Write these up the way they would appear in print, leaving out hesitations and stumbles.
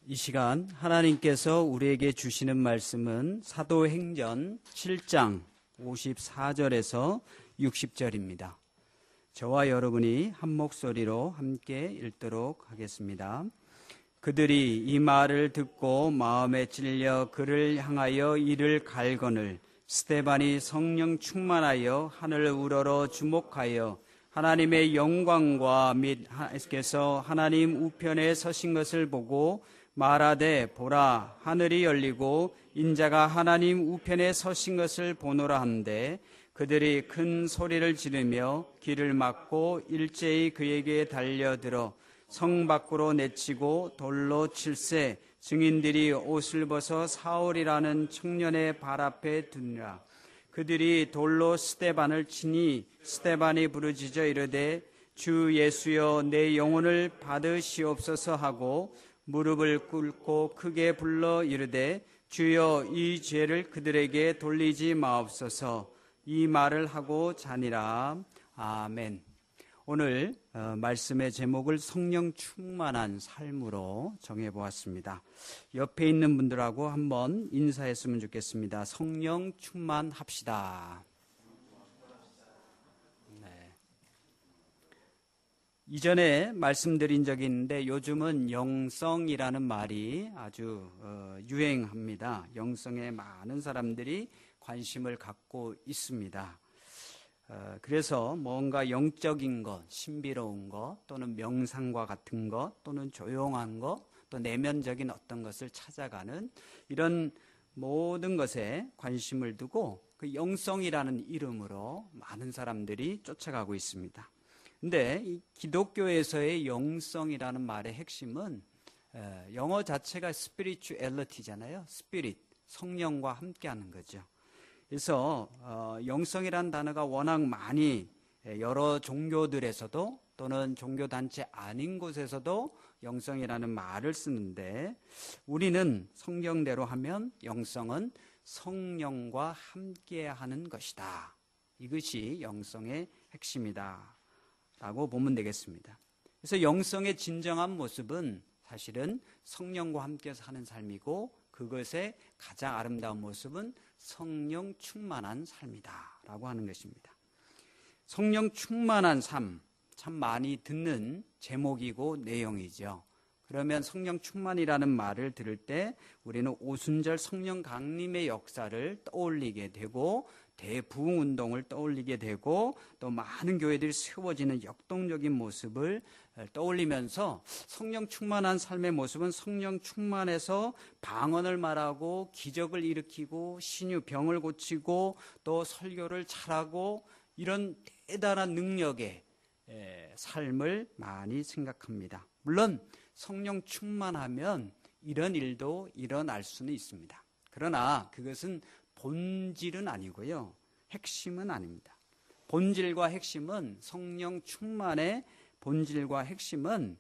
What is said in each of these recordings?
이 시간 하나님께서 우리에게 주시는 말씀은 사도행전 7장 54절에서 60절입니다. 저와 여러분이 한 목소리로 함께 읽도록 하겠습니다. 그들이 이 말을 듣고 마음에 찔려 그를 향하여 이를 갈거늘 스데반이 성령 충만하여 하늘을 우러러 주목하여 하나님의 영광과 및 하나님께서 하나님 우편에 서신 것을 보고 말하되 보라 하늘이 열리고 인자가 하나님 우편에 서신 것을 보노라 한데 그들이 큰 소리를 지르며 길을 막고 일제히 그에게 달려들어 성 밖으로 내치고 돌로 칠세 증인들이 옷을 벗어 사울이라는 청년의 발 앞에 두니라. 그들이 돌로 스데반을 치니 스데반이 부르짖어 이르되 주 예수여 내 영혼을 받으시옵소서 하고 무릎을 꿇고 크게 불러 이르되 주여 이 죄를 그들에게 돌리지 마옵소서. 이 말을 하고 자니라. 아멘. 오늘 말씀의 제목을 성령 충만한 삶으로 정해보았습니다. 옆에 있는 분들하고 한번 인사했으면 좋겠습니다. 성령 충만합시다. 네. 이전에 말씀드린 적이 있는데 요즘은 영성이라는 말이 아주 유행합니다. 영성에 많은 사람들이 관심을 갖고 있습니다. 그래서 뭔가 영적인 것, 신비로운 것, 또는 명상과 같은 것, 또는 조용한 것, 또 내면적인 어떤 것을 찾아가는 이런 모든 것에 관심을 두고 그 영성이라는 이름으로 많은 사람들이 쫓아가고 있습니다. 근데 이 기독교에서의 영성이라는 말의 핵심은 영어 자체가 spirituality잖아요. spirit, 성령과 함께하는 거죠. 그래서 영성이라는 단어가 워낙 많이 여러 종교들에서도 또는 종교단체 아닌 곳에서도 영성이라는 말을 쓰는데 우리는 성경대로 하면 영성은 성령과 함께하는 것이다. 이것이 영성의 핵심이다 라고 보면 되겠습니다. 그래서 영성의 진정한 모습은 사실은 성령과 함께 사는 삶이고 그것의 가장 아름다운 모습은 성령 충만한 삶이다 라고 하는 것입니다. 성령 충만한 삶, 참 많이 듣는 제목이고 내용이죠. 그러면 성령 충만이라는 말을 들을 때 우리는 오순절 성령 강림의 역사를 떠올리게 되고 대부흥 운동을 떠올리게 되고 또 많은 교회들이 세워지는 역동적인 모습을 떠올리면서 성령 충만한 삶의 모습은 성령 충만해서 방언을 말하고 기적을 일으키고 신유병을 고치고 또 설교를 잘하고 이런 대단한 능력의 삶을 많이 생각합니다. 물론 성령 충만하면 이런 일도 일어날 수는 있습니다. 그러나 그것은 본질은 아니고요. 핵심은 아닙니다. 본질과 핵심은 성령 충만의 본질과 핵심은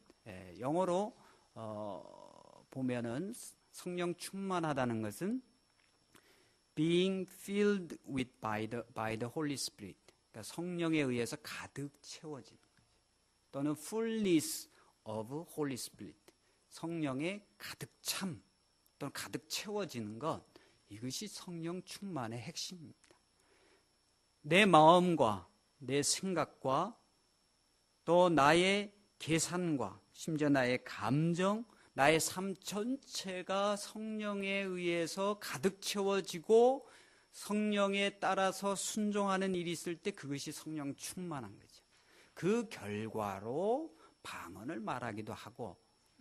영어로 보면은 성령 충만하다는 것은 being filled with by the Holy Spirit. 그러니까 성령에 의해서 가득 채워지는 거죠. 또는 fullness of Holy Spirit. 성령의 가득 참 또는 가득 채워지는 것. 이것이 성령 충만의 핵심입니다. 내 마음과 내 생각과 또 나의 계산과 심지어 나의 감정, 나의 삶 전체가 성령에 의해서 가득 채워지고 성령에 따라서 순종하는 일이 있을 때 그것이 성령 충만한 거죠. 그 결과로 방언을 말하기도 하고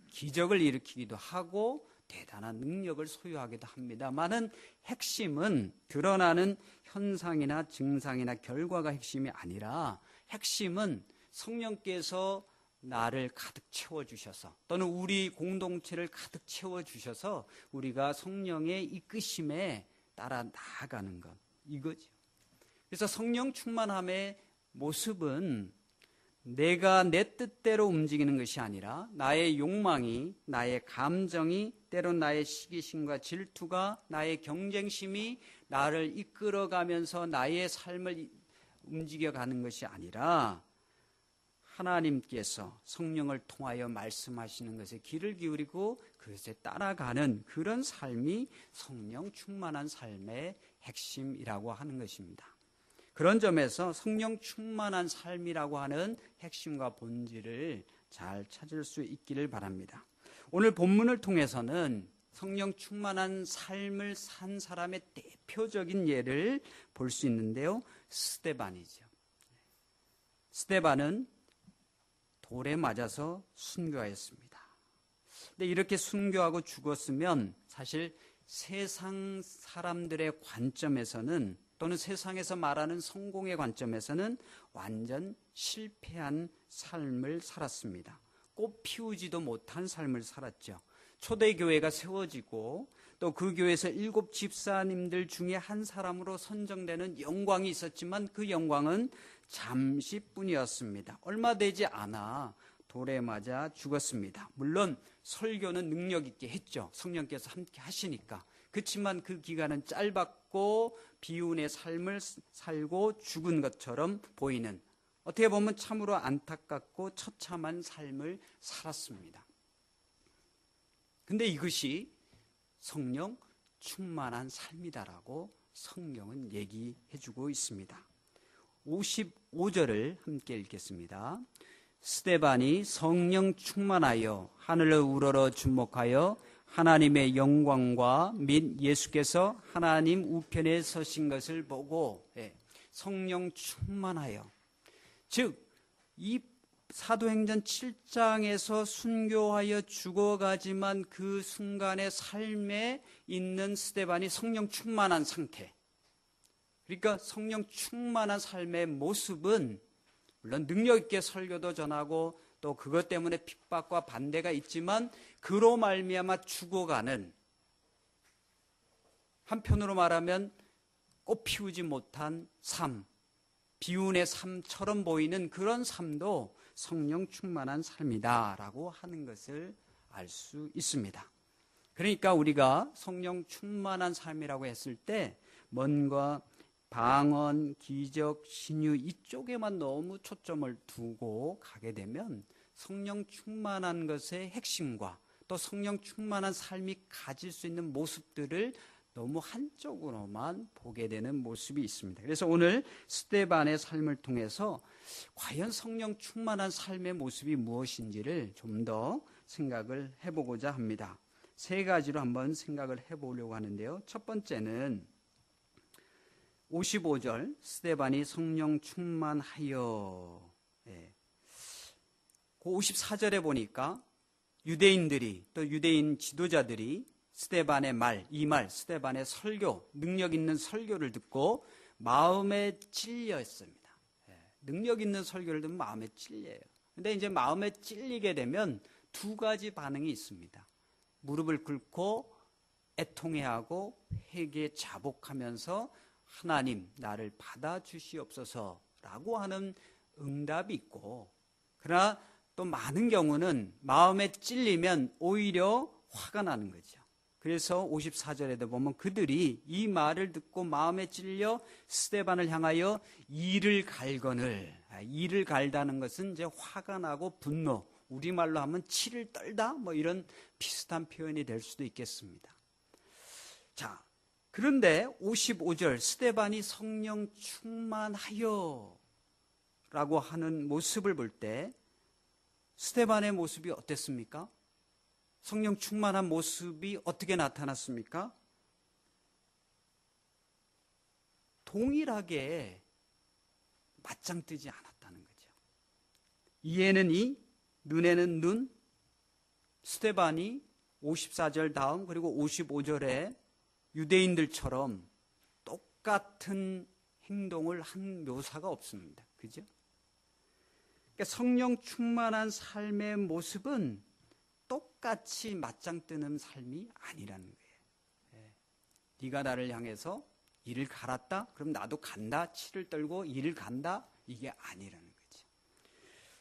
기적을 일으키기도 하고 대단한 능력을 소유하기도 합니다만은 핵심은 드러나는 현상이나 증상이나 결과가 핵심이 아니라 핵심은 성령께서 나를 가득 채워주셔서 또는 우리 공동체를 가득 채워주셔서 우리가 성령의 이끄심에 따라 나아가는 것 이거죠. 그래서 성령 충만함의 모습은 내가 내 뜻대로 움직이는 것이 아니라 나의 욕망이, 나의 감정이, 때론 나의 시기심과 질투가, 나의 경쟁심이 나를 이끌어가면서 나의 삶을 움직여가는 것이 아니라 하나님께서 성령을 통하여 말씀하시는 것에 귀를 기울이고 그것에 따라가는 그런 삶이 성령 충만한 삶의 핵심이라고 하는 것입니다. 그런 점에서 성령 충만한 삶이라고 하는 핵심과 본질을 잘 찾을 수 있기를 바랍니다. 오늘 본문을 통해서는 성령 충만한 삶을 산 사람의 대표적인 예를 볼 수 있는데요. 스데반이죠. 스데반은 돌에 맞아서 순교하였습니다. 근데 이렇게 순교하고 죽었으면 사실 세상 사람들의 관점에서는 또는 세상에서 말하는 성공의 관점에서는 완전 실패한 삶을 살았습니다. 꽃 피우지도 못한 삶을 살았죠. 초대교회가 세워지고 또 그 교회에서 7 집사님들 중에 한 사람으로 선정되는 영광이 있었지만 그 영광은 잠시뿐이었습니다. 얼마 되지 않아 돌에 맞아 죽었습니다. 물론 설교는 능력 있게 했죠. 성령께서 함께 하시니까. 그렇지만 그 기간은 짧았고 비운의 삶을 살고 죽은 것처럼 보이는, 어떻게 보면 참으로 안타깝고 처참한 삶을 살았습니다. 근데 이것이 성령 충만한 삶이다라고 성경은 얘기해주고 있습니다. 55절을 함께 읽겠습니다. 스데반이 성령 충만하여 하늘을 우러러 주목하여 하나님의 영광과 및 예수께서 하나님 우편에 서신 것을 보고, 성령 충만하여, 즉 이 사도행전 7장에서 순교하여 죽어가지만 그 순간의 삶에 있는 스데반이 성령 충만한 상태, 그러니까 성령 충만한 삶의 모습은 물론 능력 있게 설교도 전하고 또 그것 때문에 핍박과 반대가 있지만 그로 말미암아 죽어가는, 한편으로 말하면 꽃 피우지 못한 삶, 비운의 삶처럼 보이는 그런 삶도 성령 충만한 삶이다라고 하는 것을 알 수 있습니다. 그러니까 우리가 성령 충만한 삶이라고 했을 때 뭔가 방언, 기적, 신유 이쪽에만 너무 초점을 두고 가게 되면 성령 충만한 것의 핵심과 또 성령 충만한 삶이 가질 수 있는 모습들을 너무 한쪽으로만 보게 되는 모습이 있습니다. 그래서 오늘 스데반의 삶을 통해서 과연 성령 충만한 삶의 모습이 무엇인지를 좀 더 생각을 해보고자 합니다. 3가지로 한번 생각을 해보려고 하는데요. 첫 번째는 55절 스데반이 성령 충만하여, 그 54절에 보니까 유대인들이 또 유대인 지도자들이 스데반의 말, 스데반의 설교, 능력 있는 설교를 듣고 마음에 찔렸습니다. 능력 있는 설교를 듣면 마음에 찔려요. 근데 이제 마음에 찔리게 되면 2가지 반응이 있습니다. 무릎을 꿇고 애통해하고 회개 자복하면서 하나님 나를 받아주시옵소서라고 하는 응답이 있고, 그러나 또 많은 경우는 마음에 찔리면 오히려 화가 나는 거죠. 그래서 54절에도 보면 그들이 이 말을 듣고 마음에 찔려 스데반을 향하여 이를 갈거늘, 이를 갈다는 것은 이제 화가 나고 분노, 우리말로 하면 치를 떨다, 뭐 이런 비슷한 표현이 될 수도 있겠습니다. 자, 그런데 55절 스데반이 성령 충만하여 라고 하는 모습을 볼 때 스데반의 모습이 어땠습니까? 성령 충만한 모습이 어떻게 나타났습니까? 동일하게 맞짱 뜨지 않았다는 거죠. 이에는 이, 눈에는 눈. 스데반이 54절 다음 그리고 55절에 유대인들처럼 똑같은 행동을 한 묘사가 없습니다. 그죠? 그러니까 성령 충만한 삶의 모습은 똑같이 맞짱 뜨는 삶이 아니라는 거예요. 네가 나를 향해서 이를 갈았다? 그럼 나도 간다. 치를 떨고 이를 간다? 이게 아니라는 거죠.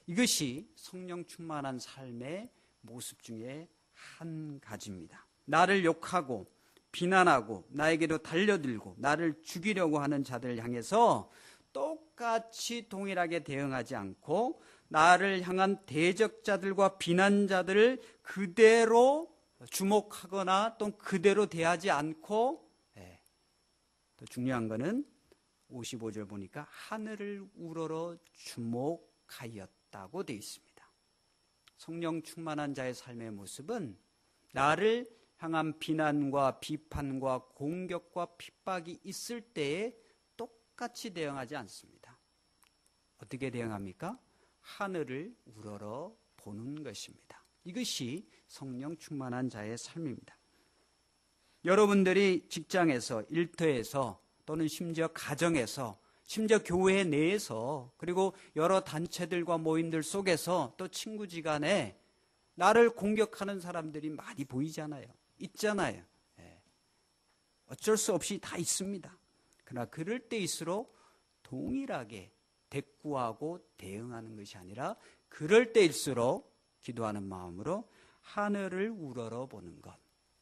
이것이 성령 충만한 삶의 모습 중에 한 가지입니다. 나를 욕하고 비난하고 나에게로 달려들고 나를 죽이려고 하는 자들을 향해서 똑같이 동일하게 대응하지 않고 나를 향한 대적자들과 비난자들을 그대로 주목하거나 또 그대로 대하지 않고, 또 중요한 거는 55절 보니까 하늘을 우러러 주목하였다고 되어 있습니다. 성령 충만한 자의 삶의 모습은 나를 향한 비난과 비판과 공격과 핍박이 있을 때에 똑같이 대응하지 않습니다. 어떻게 대응합니까? 하늘을 우러러 보는 것입니다. 이것이 성령 충만한 자의 삶입니다. 여러분들이 직장에서, 일터에서 또는 심지어 가정에서, 심지어 교회 내에서, 그리고 여러 단체들과 모임들 속에서 또 친구지간에 나를 공격하는 사람들이 많이 보이잖아요. 있잖아요. 어쩔 수 없이 다 있습니다. 그러나 그럴 때일수록 동일하게 대꾸하고 대응하는 것이 아니라 그럴 때일수록 기도하는 마음으로 하늘을 우러러 보는 것,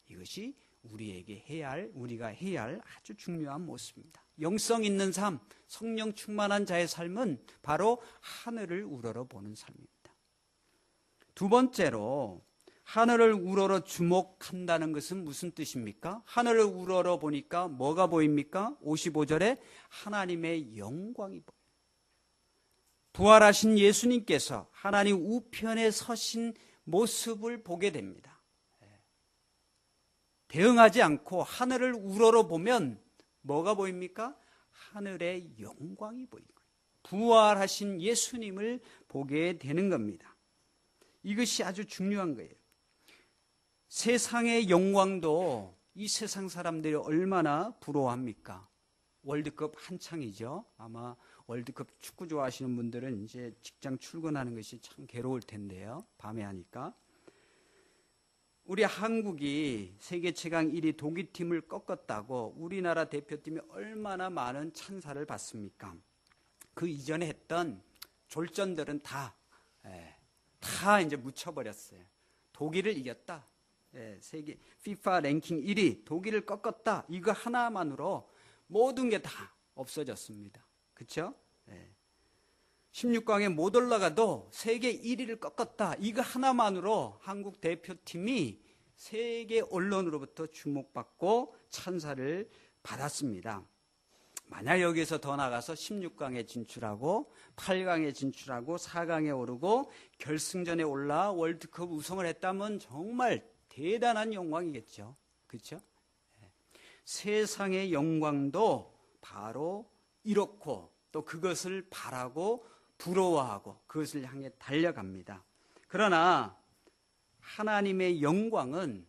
이것이 우리가 해야 할 아주 중요한 모습입니다. 영성 있는 삶, 성령 충만한 자의 삶은 바로 하늘을 우러러 보는 삶입니다. 두 번째로 하늘을 우러러 주목한다는 것은 무슨 뜻입니까? 하늘을 우러러 보니까 뭐가 보입니까? 55절에 하나님의 영광이 보여요. 부활하신 예수님께서 하나님 우편에 서신 모습을 보게 됩니다. 대응하지 않고 하늘을 우러러 보면 뭐가 보입니까? 하늘의 영광이 보이고 부활하신 예수님을 보게 되는 겁니다. 이것이 아주 중요한 거예요. 세상의 영광도 이 세상 사람들이 얼마나 부러워합니까? 월드컵 한창이죠. 아마 월드컵 축구 좋아하시는 분들은 이제 직장 출근하는 것이 참 괴로울 텐데요. 밤에 하니까. 우리 한국이 세계 최강 1위 독일팀을 꺾었다고 우리나라 대표팀이 얼마나 많은 찬사를 받습니까? 그 이전에 했던 졸전들은 다 이제 묻혀버렸어요. 독일을 이겼다. 세계 FIFA 랭킹 1위 독일을 꺾었다. 이거 하나만으로 모든 게 다 없어졌습니다. 그렇죠? 16강에 못 올라가도 세계 1위를 꺾었다. 이거 하나만으로 한국 대표팀이 세계 언론으로부터 주목받고 찬사를 받았습니다. 만약 여기서 더 나가서 16강에 진출하고 8강에 진출하고 4강에 오르고 결승전에 올라 월드컵 우승을 했다면 정말 대단한 영광이겠죠. 그렇죠? 세상의 영광도 바로 이렇고 또 그것을 바라고 부러워하고 그것을 향해 달려갑니다. 그러나 하나님의 영광은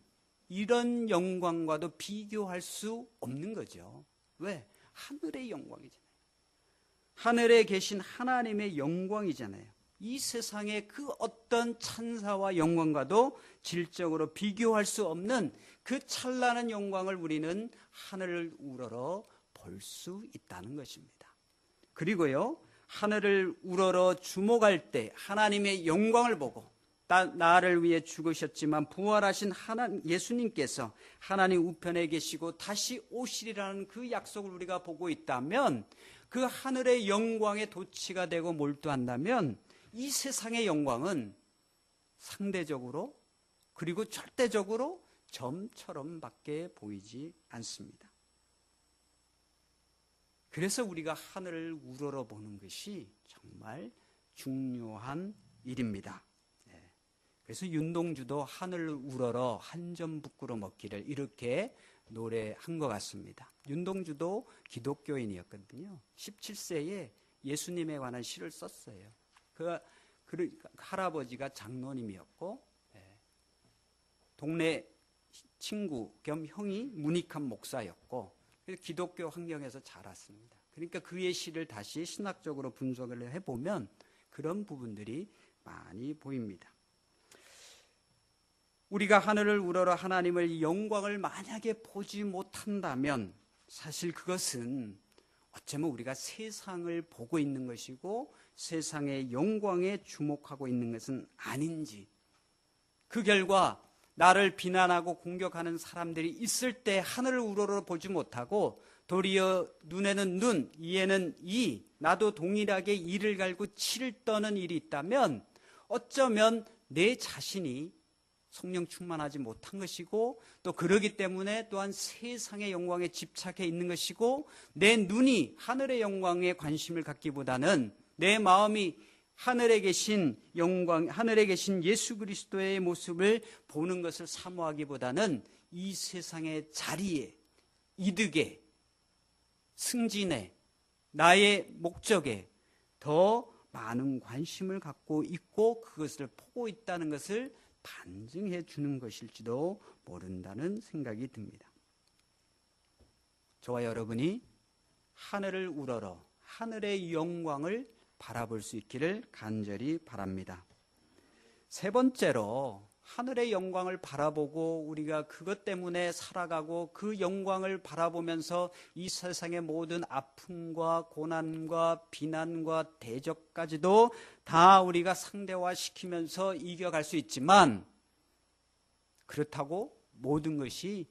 이런 영광과도 비교할 수 없는 거죠. 왜? 하늘의 영광이잖아요. 하늘에 계신 하나님의 영광이잖아요. 이 세상의 그 어떤 찬사와 영광과도 질적으로 비교할 수 없는 그 찬란한 영광을 우리는 하늘을 우러러 볼 수 있다는 것입니다. 그리고요, 하늘을 우러러 주목할 때 하나님의 영광을 보고 나를 위해 죽으셨지만 부활하신 예수님께서 하나님 우편에 계시고 다시 오시리라는 그 약속을 우리가 보고 있다면, 그 하늘의 영광에 도취가 되고 몰두한다면 이 세상의 영광은 상대적으로 그리고 절대적으로 점처럼밖에 보이지 않습니다. 그래서 우리가 하늘을 우러러 보는 것이 정말 중요한 일입니다. 그래서 윤동주도 하늘을 우러러 한 점 부끄러 먹기를 이렇게 노래한 것 같습니다. 윤동주도 기독교인이었거든요. 17세에 예수님에 관한 시를 썼어요. 그 할아버지가 장로님이었고 동네 친구 겸 형이 문익한 목사였고 기독교 환경에서 자랐습니다. 그러니까 그의 시를 다시 신학적으로 분석을 해보면 그런 부분들이 많이 보입니다. 우리가 하늘을 우러러 하나님의 영광을 만약에 보지 못한다면 사실 그것은 어쩌면 우리가 세상을 보고 있는 것이고 세상의 영광에 주목하고 있는 것은 아닌지, 그 결과 나를 비난하고 공격하는 사람들이 있을 때 하늘을 우러러 보지 못하고 도리어 눈에는 눈, 이에는 이, 나도 동일하게 이를 갈고 치를 떠는 일이 있다면 어쩌면 내 자신이 성령 충만하지 못한 것이고, 또 그러기 때문에 또한 세상의 영광에 집착해 있는 것이고, 내 눈이 하늘의 영광에 관심을 갖기보다는 내 마음이 하늘에 계신 영광, 하늘에 계신 예수 그리스도의 모습을 보는 것을 사모하기보다는 이 세상의 자리에, 이득에, 승진에, 나의 목적에 더 많은 관심을 갖고 있고 그것을 보고 있다는 것을 반증해 주는 것일지도 모른다는 생각이 듭니다. 저와 여러분이 하늘을 우러러 하늘의 영광을 바라볼 수 있기를 간절히 바랍니다. 세 번째로, 하늘의 영광을 바라보고 우리가 그것 때문에 살아가고 그 영광을 바라보면서 이 세상의 모든 아픔과 고난과 비난과 대적까지도 다 우리가 상대화시키면서 이겨갈 수 있지만, 그렇다고 모든 것이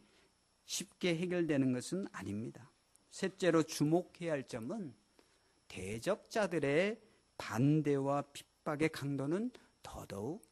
쉽게 해결되는 것은 아닙니다. 셋째로 주목해야 할 점은 대적자들의 반대와 핍박의 강도는 더더욱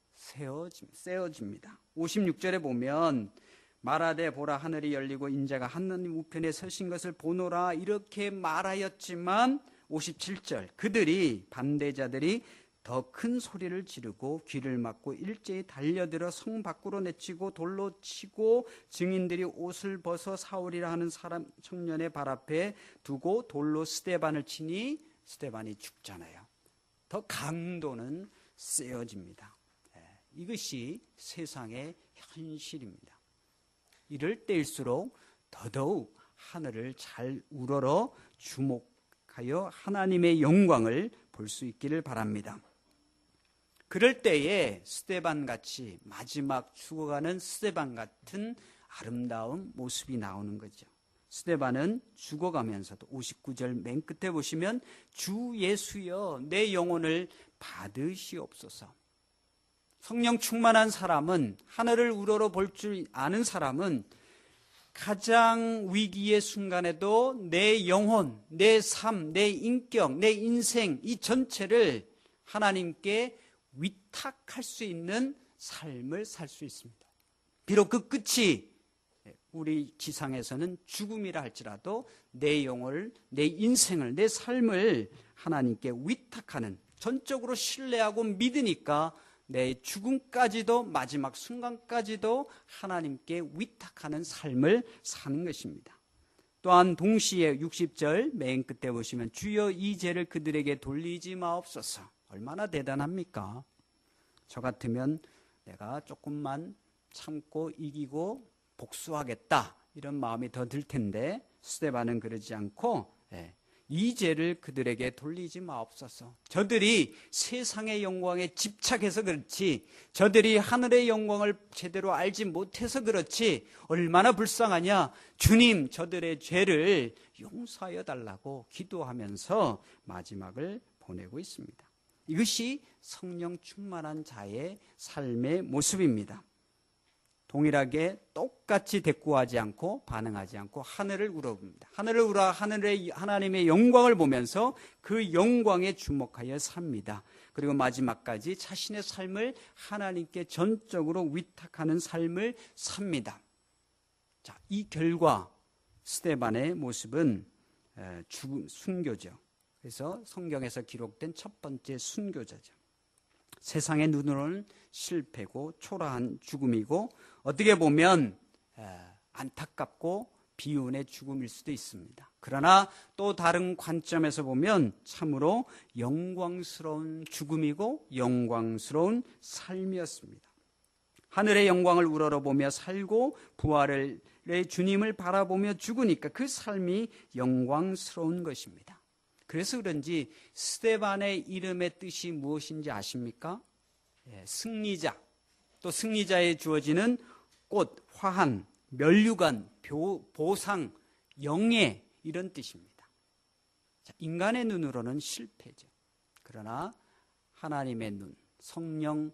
세워집니다. 56절에 보면 말하되 보라 하늘이 열리고 인자가 하나님 우편에 서신 것을 보노라 이렇게 말하였지만, 57절 그들이 반대자들이 더 큰 소리를 지르고 귀를 막고 일제히 달려들어 성 밖으로 내치고 돌로 치고 증인들이 옷을 벗어 사울이라 하는 사람 청년의 발 앞에 두고 돌로 스데반을 치니 스데반이 죽잖아요. 더 강도는 세어집니다. 이것이 세상의 현실입니다. 이럴 때일수록 더더욱 하늘을 잘 우러러 주목하여 하나님의 영광을 볼 수 있기를 바랍니다. 그럴 때에 스데반같이 마지막 죽어가는 스데반 같은 아름다운 모습이 나오는 거죠. 스데반은 죽어가면서도 59절 맨 끝에 보시면 주 예수여 내 영혼을 받으시옵소서. 성령 충만한 사람은, 하늘을 우러러 볼 줄 아는 사람은 가장 위기의 순간에도 내 영혼, 내 삶, 내 인격, 내 인생 이 전체를 하나님께 위탁할 수 있는 삶을 살 수 있습니다. 비록 그 끝이 우리 지상에서는 죽음이라 할지라도 내 영혼을, 내 인생을, 내 삶을 하나님께 위탁하는, 전적으로 신뢰하고 믿으니까 내 죽음까지도, 마지막 순간까지도 하나님께 위탁하는 삶을 사는 것입니다. 또한 동시에 60절 맨 끝에 보시면 주여 이 죄를 그들에게 돌리지 마옵소서. 얼마나 대단합니까? 저 같으면 내가 조금만 참고 이기고 복수하겠다 이런 마음이 더 들 텐데, 스데반은 그러지 않고 이 죄를 그들에게 돌리지 마옵소서. 저들이 세상의 영광에 집착해서 그렇지, 저들이 하늘의 영광을 제대로 알지 못해서 그렇지, 얼마나 불쌍하냐. 주님, 저들의 죄를 용서하여 달라고 기도하면서 마지막을 보내고 있습니다. 이것이 성령 충만한 자의 삶의 모습입니다. 동일하게 똑같이 대꾸하지 않고 반응하지 않고 하늘을 우러봅니다. 하늘을 우러 하나님의 영광을 보면서 그 영광에 주목하여 삽니다. 그리고 마지막까지 자신의 삶을 하나님께 전적으로 위탁하는 삶을 삽니다. 자, 이 결과 스데반의 모습은 순교죠. 그래서 성경에서 기록된 첫 번째 순교자죠. 세상의 눈으로는 실패고 초라한 죽음이고, 어떻게 보면 안타깝고 비운의 죽음일 수도 있습니다. 그러나 또 다른 관점에서 보면 참으로 영광스러운 죽음이고 영광스러운 삶이었습니다. 하늘의 영광을 우러러보며 살고 부활의 주님을 바라보며 죽으니까 그 삶이 영광스러운 것입니다. 그래서 그런지 스데반의 이름의 뜻이 무엇인지 아십니까? 승리자, 또 승리자에 주어지는 꽃, 화한, 면류관, 보상, 영예 이런 뜻입니다. 자, 인간의 눈으로는 실패죠. 그러나 하나님의 눈, 성령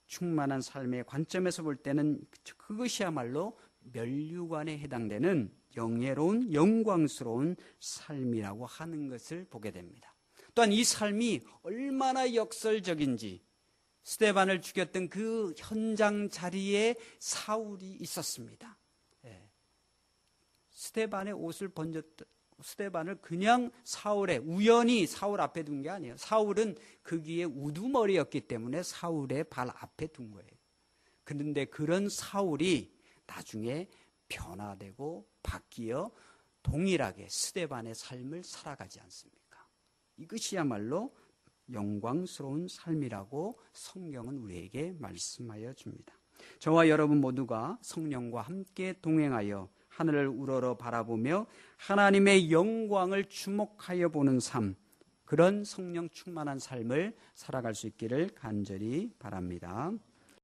충만한 삶의 관점에서 볼 때는 그것이야말로 면류관에 해당되는 영예로운 영광스러운 삶이라고 하는 것을 보게 됩니다. 또한 이 삶이 얼마나 역설적인지, 스데반을 죽였던 그 현장 자리에 사울이 있었습니다. 스데반의 옷을 스데반을 그냥 우연히 사울 앞에 둔 게 아니에요. 사울은 거기에 우두머리였기 때문에 사울의 발 앞에 둔 거예요. 그런데 그런 사울이 나중에 변화되고 바뀌어 동일하게 스데반의 삶을 살아가지 않습니까? 이것이야말로 영광스러운 삶이라고 성경은 우리에게 말씀하여 줍니다. 저와 여러분 모두가 성령과 함께 동행하여 하늘을 우러러 바라보며 하나님의 영광을 주목하여 보는 삶, 그런 성령 충만한 삶을 살아갈 수 있기를 간절히 바랍니다.